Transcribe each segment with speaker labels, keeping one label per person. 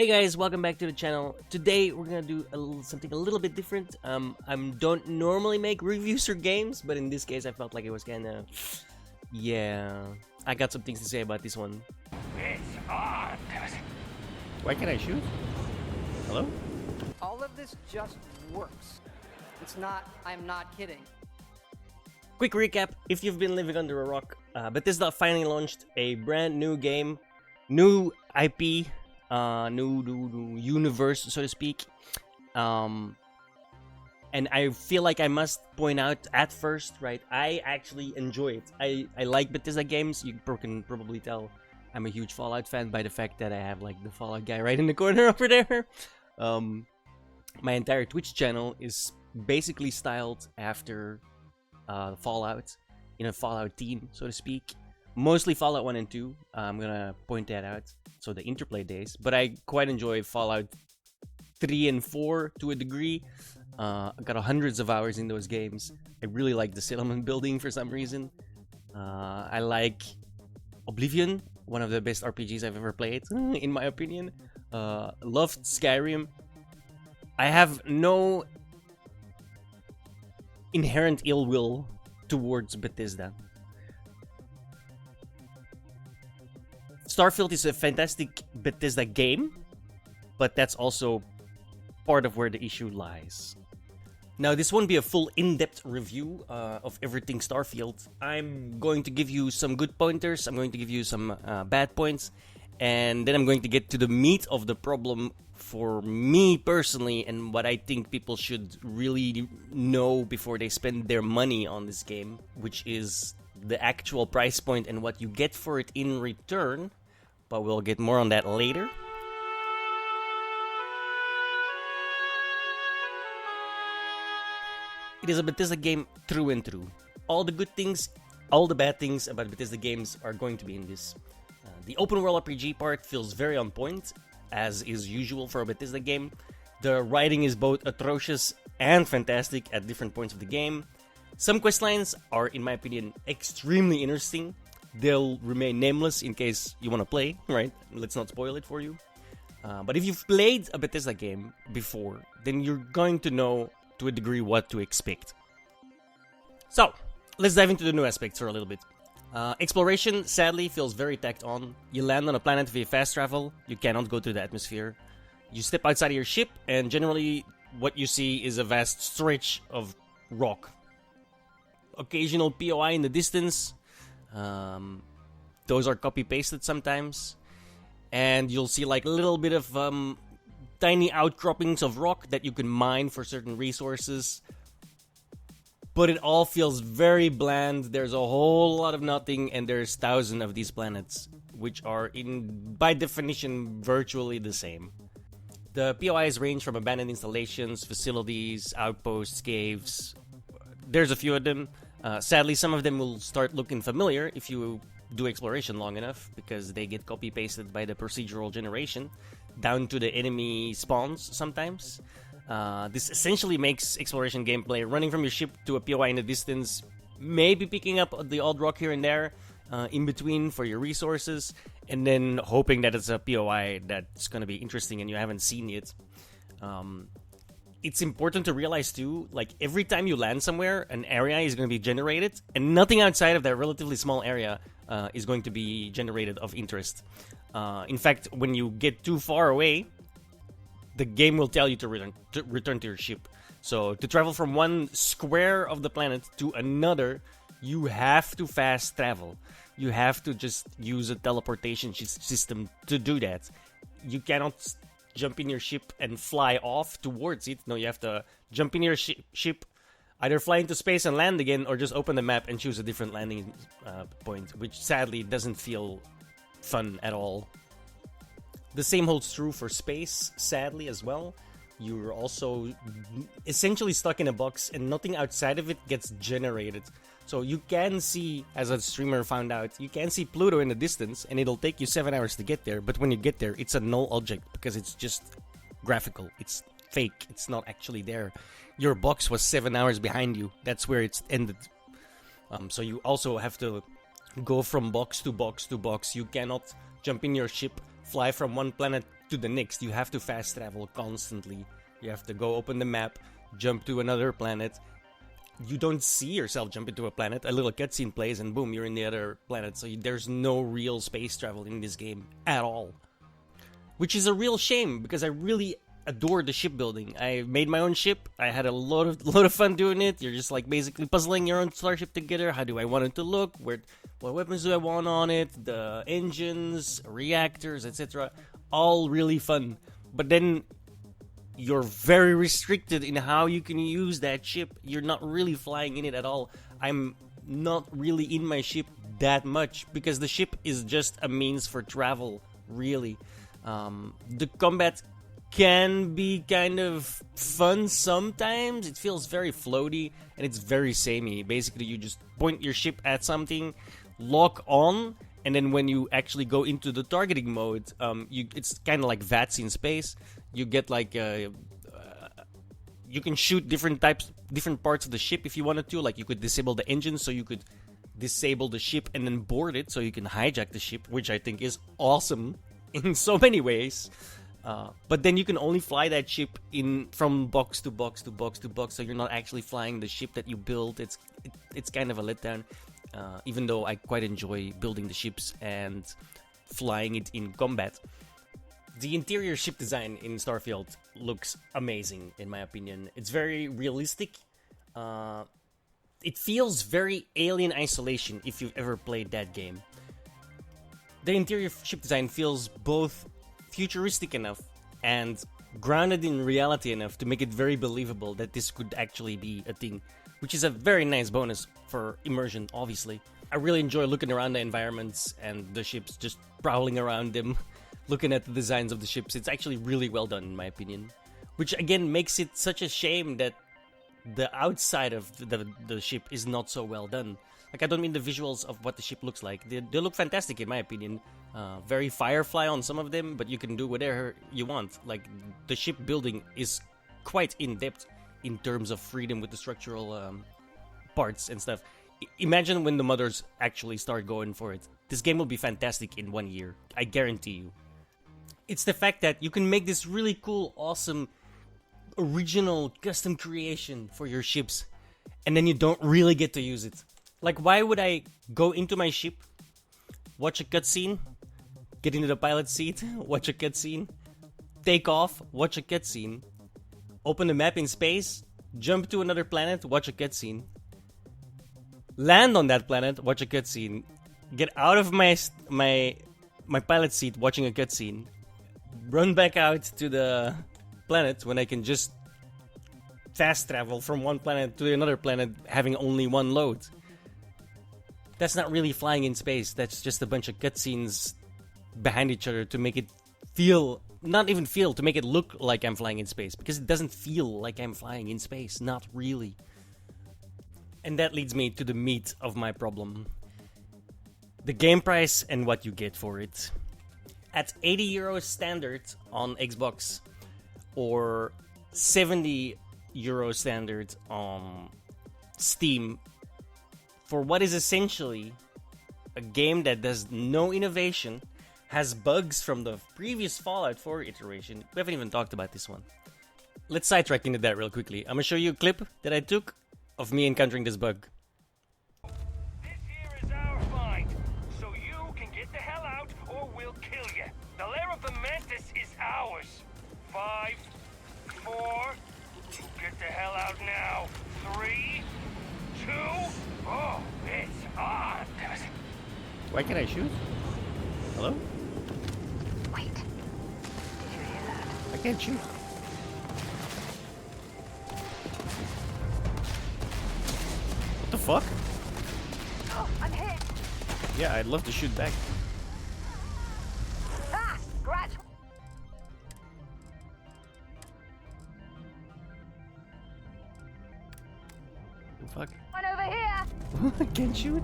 Speaker 1: Hey guys, welcome back to the channel. Today we're gonna do something a little bit different. I don't normally make reviews for games, but in this case I felt like it was kinda... Yeah, I got some things to say about this one.
Speaker 2: Why can't I shoot? Hello?
Speaker 3: All of this just works. It's not, I'm not kidding.
Speaker 1: Quick recap, if you've been living under a rock, Bethesda finally launched a brand new game, new IP, new universe, so to speak. And I feel like I must point out at first, right, I actually enjoy it. I like Bethesda games. You can probably tell I'm a huge Fallout fan by the fact that I have like the Fallout guy right in the corner over there. My entire Twitch channel is basically styled after Fallout, in a Fallout theme, so to speak. Mostly Fallout 1 and 2, I'm gonna point that out, so the interplay days. But I quite enjoy Fallout 3 and 4 to a degree. I got hundreds of hours in those games. I really like the settlement building for some reason. I like Oblivion, one of the best RPGs I've ever played, in my opinion. Loved Skyrim. I have no inherent ill will towards Bethesda. Starfield is a fantastic Bethesda game, but that's also part of where the issue lies. Now, this won't be a full in-depth review of everything Starfield. I'm going to give you some good pointers, I'm going to give you some bad points, and then I'm going to get to the meat of the problem for me personally and what I think people should really know before they spend their money on this game, which is the actual price point and what you get for it in return. But we'll get more on that later. It is a Bethesda game through and through. All the good things, all the bad things about Bethesda games are going to be in this. The open world RPG part feels very on point, as is usual for a Bethesda game. The writing is both atrocious and fantastic at different points of the game. Some questlines are, in my opinion, extremely interesting. They'll remain nameless in case you want to play, right? Let's not spoil it for you. But if you've played a Bethesda game before, then you're going to know to a degree what to expect. So, let's dive into the new aspects for a little bit. Exploration, sadly, feels very tacked on. You land on a planet via fast travel. You cannot go through the atmosphere. You step outside of your ship, and generally what you see is a vast stretch of rock. Occasional POI in the distance. Those are copy-pasted sometimes. And you'll see like a little bit of tiny outcroppings of rock that you can mine for certain resources. But it all feels very bland. There's a whole lot of nothing, and there's thousands of these planets, which are, by definition, virtually the same. The POIs range from abandoned installations, facilities, outposts, caves. There's a few of them. Sadly, some of them will start looking familiar if you do exploration long enough, because they get copy-pasted by the procedural generation, down to the enemy spawns sometimes. This essentially makes exploration gameplay running from your ship to a POI in the distance, maybe picking up the odd rock here and there in between for your resources, and then hoping that it's a POI that's going to be interesting and you haven't seen yet. It's important to realize too, like every time you land somewhere, an area is going to be generated, and nothing outside of that relatively small area is going to be generated of interest. In fact, when you get too far away, the game will tell you to return to your ship. So to travel from one square of the planet to another, you have to fast travel. You have to just use a teleportation system to do that. You cannot jump in your ship and fly off towards it. No, you have to jump in your ship, either fly into space and land again, or just open the map and choose a different landing point, which sadly doesn't feel fun at all. The same holds true for space, sadly, as well. You're also essentially stuck in a box, and nothing outside of it gets generated. So you can see, as a streamer found out, you can see Pluto in the distance, and it'll take you 7 hours to get there, but when you get there, it's a null object, because it's just graphical. It's fake. It's not actually there. Your box was 7 hours behind you. That's where it's ended. So you also have to go from box to box to box. You cannot jump in your ship, fly from one planet to the next. You have to fast travel constantly. You have to go open the map, jump to another planet. You don't see yourself jump into a planet. A little cutscene plays and boom, you're in the other planet. So there's no real space travel in this game at all. Which is a real shame because I really adore the shipbuilding. I made my own ship. I had a lot of fun doing it. You're just like basically puzzling your own starship together. How do I want it to look? What weapons do I want on it? The engines, reactors, etc. All really fun. But then you're very restricted in how you can use that ship. You're not really flying in it at all. I'm not really in my ship that much because the ship is just a means for travel, really. The combat can be kind of fun sometimes. It feels very floaty and it's very samey. Basically, you just point your ship at something, lock on, and then when you actually go into the targeting mode, it's kind of like VATS in space. You get like you can shoot different parts of the ship if you wanted to. Like you could disable the engine, so you could disable the ship and then board it, so you can hijack the ship, which I think is awesome in so many ways. But then you can only fly that ship from box to box to box to box, so you're not actually flying the ship that you built. It's kind of a letdown. Even though I quite enjoy building the ships and flying it in combat. The interior ship design in Starfield looks amazing, in my opinion. It's very realistic. It feels very Alien Isolation if you've ever played that game. The interior ship design feels both futuristic enough and grounded in reality enough to make it very believable that this could actually be a thing, which is a very nice bonus for immersion, obviously. I really enjoy looking around the environments and the ships, just prowling around them, looking at the designs of the ships. It's actually really well done, in my opinion. Which, again, makes it such a shame that the outside of the ship is not so well done. Like, I don't mean the visuals of what the ship looks like. They look fantastic, in my opinion. Very Firefly on some of them, but you can do whatever you want. Like, the ship building is quite in-depth in terms of freedom with the structural parts and stuff. Imagine when the modders actually start going for it. This game will be fantastic in 1 year. I guarantee you. It's the fact that you can make this really cool, awesome, original, custom creation for your ships, and then you don't really get to use it. Like, why would I go into my ship, watch a cutscene, get into the pilot seat, watch a cutscene, take off, watch a cutscene, open the map in space, jump to another planet, watch a cutscene, land on that planet, watch a cutscene, get out of my pilot seat watching a cutscene, run back out to the planet when I can just fast travel from one planet to another planet having only one load. That's not really flying in space. That's just a bunch of cutscenes behind each other to make it feel, not even feel, to make it look like I'm flying in space. Because it doesn't feel like I'm flying in space. Not really. And that leads me to the meat of my problem. The game price and what you get for it. At 80 euros standard on Xbox, or 70 euros standard on Steam, for what is essentially a game that does no innovation, has bugs from the previous Fallout 4 iteration. We haven't even talked about this one. Let's sidetrack into that real quickly. I'm gonna show you a clip that I took of me encountering this bug.
Speaker 4: This here is our find, so you can get the hell out or we'll kill you. The lair of the Mantis is ours. 5, 4, get the hell out now. 3, 2, oh, it's on. Damn it.
Speaker 2: Why can't I shoot? Hello?
Speaker 5: Wait. Did you hear that?
Speaker 2: I can't shoot. What the fuck?
Speaker 5: Oh, I'm hit.
Speaker 2: Yeah, I'd love to shoot back.
Speaker 5: Ah, scratch.
Speaker 2: Fuck.
Speaker 5: One over here.
Speaker 2: I can't shoot.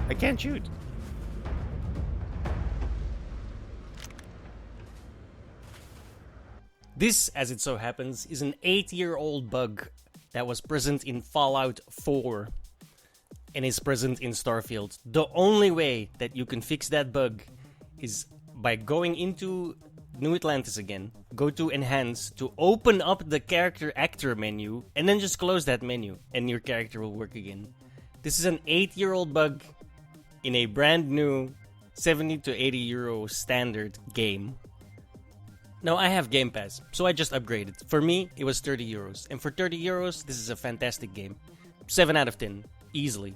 Speaker 2: I can't shoot.
Speaker 1: This, as it so happens, is an 8-year-old bug that was present in Fallout 4 and is present in Starfield. The only way that you can fix that bug is by going into New Atlantis again, go to Enhance to open up the character actor menu, and then just close that menu, and your character will work again. This is an 8-year-old bug in a brand new 70 to 80 euro standard game. Now, I have Game Pass, so I just upgraded. For me, it was 30 euros. And for 30 euros, this is a fantastic game. 7 out of 10, easily.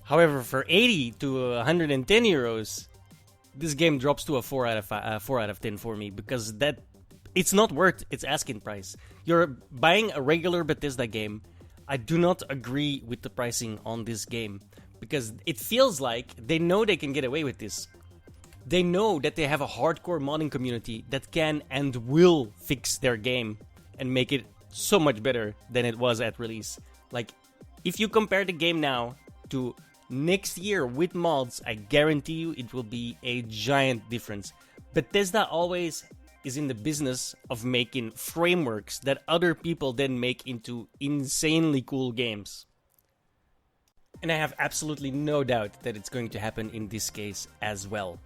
Speaker 1: However, for 80 to 110 euros, this game drops to a 4 out of 10 for me, because it's not worth its asking price. You're buying a regular Bethesda game. I do not agree with the pricing on this game, because it feels like they know they can get away with this. They know that they have a hardcore modding community that can and will fix their game and make it so much better than it was at release. Like, if you compare the game now to next year with mods, I guarantee you it will be a giant difference. Bethesda always is in the business of making frameworks that other people then make into insanely cool games. And I have absolutely no doubt that it's going to happen in this case as well.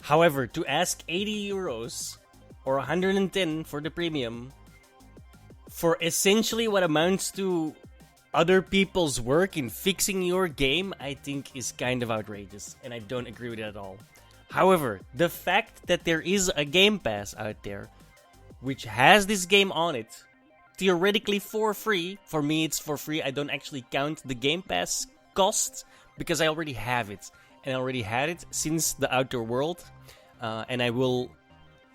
Speaker 1: However, to ask 80 euros or 110 for the premium for essentially what amounts to other people's work in fixing your game, I think is kind of outrageous, and I don't agree with it at all. However, the fact that there is a Game Pass out there which has this game on it, theoretically for free, for me it's for free, I don't actually count the Game Pass cost because I already have it. And I already had it since the Outer World, and I will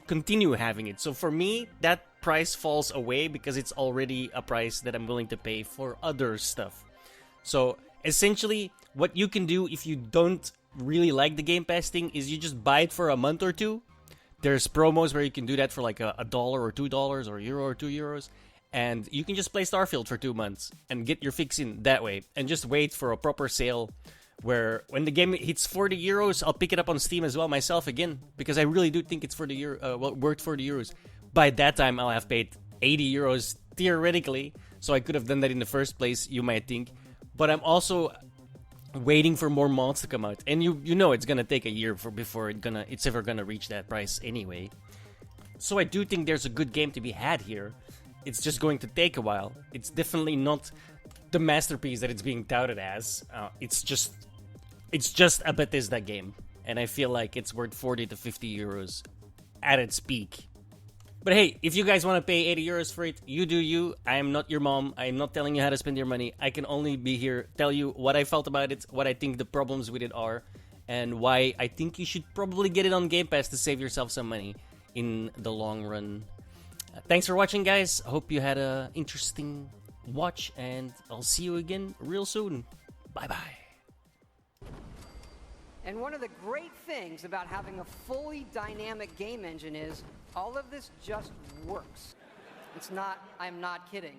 Speaker 1: continue having it. So for me, that price falls away because it's already a price that I'm willing to pay for other stuff. So essentially, what you can do if you don't really like the Game Pass thing is you just buy it for a month or two. There's promos where you can do that for like $1 or $2 or euro or €2. And you can just play Starfield for 2 months and get your fix in that way. And just wait for a proper sale where when the game hits 40 euros, I'll pick it up on Steam as well myself again, because I really do think it's worth 40 euros. By that time, I'll have paid 80 euros theoretically, so I could have done that in the first place, you might think. But I'm also waiting for more mods to come out, and you know it's gonna take a year before it's ever gonna reach that price anyway. So I do think there's a good game to be had here. It's just going to take a while. It's definitely not the masterpiece that it's being touted as. It's just a Bethesda game, and I feel like it's worth 40 to 50 euros at its peak. But hey, if you guys want to pay 80 euros for it, you do you. I am not your mom. I am not telling you how to spend your money. I can only be here, tell you what I felt about it, what I think the problems with it are, and why I think you should probably get it on Game Pass to save yourself some money in the long run. Thanks for watching, guys. I hope you had an interesting watch, and I'll see you again real soon. Bye-bye.
Speaker 3: And one of the great things about having a fully dynamic game engine is all of this just works. I'm not kidding.